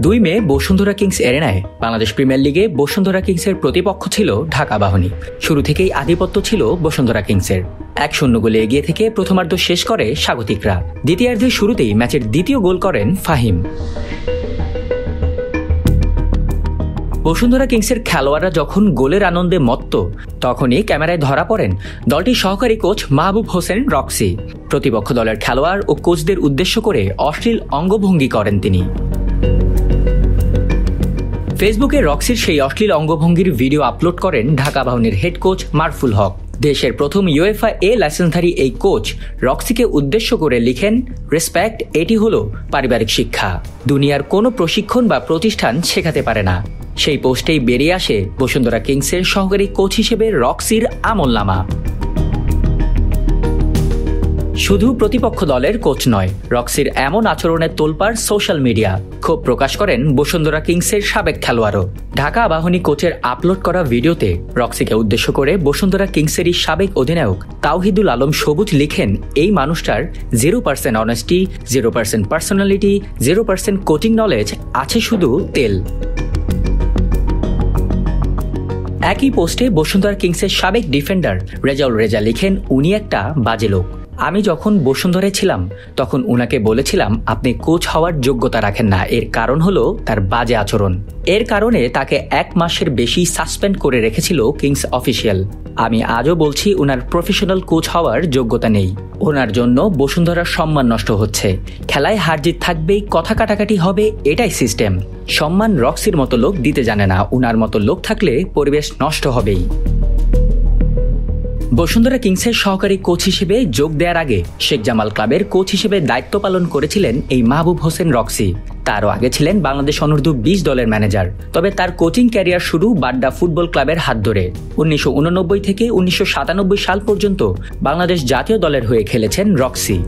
2 মে Bashundhara Kings এরেনায় Bangladesh premier লিগে বসুন্ধরা কিংসের প্রতিপক্ষ ছিল ঢাকা আবাহনী। শুরু থেকেই আধিপত্য ছিল বসুন্ধরা কিংসের। 1-0 গোলে এগিয়ে থেকে প্রথমার্ধ শেষ করে স্বাগতিকরা। দ্বিতীয়ার্ধের শুরুতেই ম্যাচের দ্বিতীয় গোল করেন ফাহিম। বসুন্ধরা কিংসের খেলোয়াড়রা যখন গোলের আনন্দে মত্ত, তখনই ক্যামেরায় ধরা পড়েন দলটির সহকারী কোচ মাহবুব হোসেন রক্সি। প্রতিপক্ষ দলের খেলোয়াড় ও কোচদের উদ্দেশ্য করে অশ্লীল অঙ্গভঙ্গি করেন তিনি। ফেসবুকে রক্সির সেই অশ্লীল অঙ্গভঙ্গির ভিডিও আপলোড করেন ঢাকা আবাহনীর হেড কোচ মারফুল হক। দেশের প্রথম UEFA A লাইসেন্সধারী এই কোচ রক্সিকে উদ্দেশ্য করে লিখেন, রেসপেক্ট, এটি হলো পারিবারিক শিক্ষা। দুনিয়ার কোনো প্রশিক্ষণ বা প্রতিষ্ঠান শেখাতে পারে না। সেই পোস্টেই বেরিয়ে আসে বসুন্ধরা কিংসের সহকারী কোচ হিসেবে রক্সির আমলনামা। শুধু প্রতিপক্ষ দলের কোচ নয়, রক্সির এমন আচরণের তোলপাড় সোশ্যাল মিডিয়া। ক্ষোভ প্রকাশ করেন বসুন্ধরা কিংসের সাবেক খেলোয়াড়ও। ঢাকা আবাহনী কোচের আপলোড করা ভিডিওতে রক্সিকে উদ্দেশ্য করে বসুন্ধরা কিংসেরই সাবেক অধিনায়ক তাওহিদুল আলম সবুজ লিখেন, এই মানুষটার 0% অনেস্টি, 0% পার্সোনালিটি, 0% কোচিং নলেজ, আছে শুধু তেল। একই পোস্টে বসুন্ধরা কিংসের সাবেক ডিফেন্ডার রেজাউল রেজা লিখেন, উনি একটা বাজে লোক। আমি যখন বসুন্ধরায় ছিলাম তখন উনাকে বলেছিলাম আপনি কোচ হওয়ার যোগ্যতা রাখেন না, এর কারণ হলো তার বাজে আচরণ। এর কারণে তাকে 1 মাসের বেশি সাসপেন্ড করে রেখেছিল কিংস অফিসিয়াল। আমি আজও বলছি উনার প্রফেশনাল কোচ হওয়ার যোগ্যতা নেই। ওনার জন্য বসুন্ধরার সম্মান নষ্ট হচ্ছে। খেলায় হারজিত থাকবেই, কথা কাটাকাটি হবে, এটাই সিস্টেম। সম্মান রক্সির মতো লোক দিতে জানে না। উনার মতো লোক থাকলে পরিবেশ নষ্ট হবেই। বসুন্ধরা কিংসের সহকারী কোচ হিসেবে যোগ দেওয়ার আগে শেখ জামাল ক্লাবের কোচ হিসেবে দায়িত্ব পালন করেছিলেন এই মাহবুব হোসেন রক্সি। তারও আগে ছিলেন বাংলাদেশ অনূর্ধ্ব 20 দলের ম্যানেজার। তবে তার কোচিং ক্যারিয়ার শুরু বাড্ডা ফুটবল ক্লাবের হাত ধরে। 1989 থেকে 1997 সাল পর্যন্ত বাংলাদেশ জাতীয় দলের হয়ে খেলেছেন রক্সি।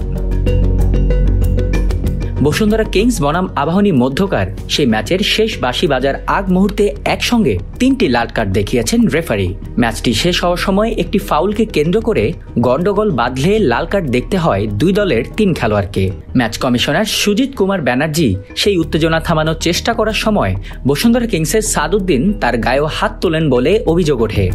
বসুন্ধরা কিংস বনাম আবাহনী মধ্যকার সেই ম্যাচের শেষ বাঁশি বাজার আগ মুহূর্তে একসঙ্গে 3টি লাল কার্ড দেখিয়েছেন রেফারি। ম্যাচটি শেষ হওয়ার সময় একটি ফাউলকে কেন্দ্র করে গন্ডগোল বাঁধলে লাল কার্ড দেখতে হয় 2 দলের 3 খেলোয়াড়কে। ম্যাচ কমিশনার সুজিত কুমার ব্যানার্জি সেই উত্তেজনা থামানোর চেষ্টা করার সময় বসুন্ধরা কিংসের সাদউদ্দিন তার গায়েও হাত তোলেন বলে অভিযোগ ওঠে।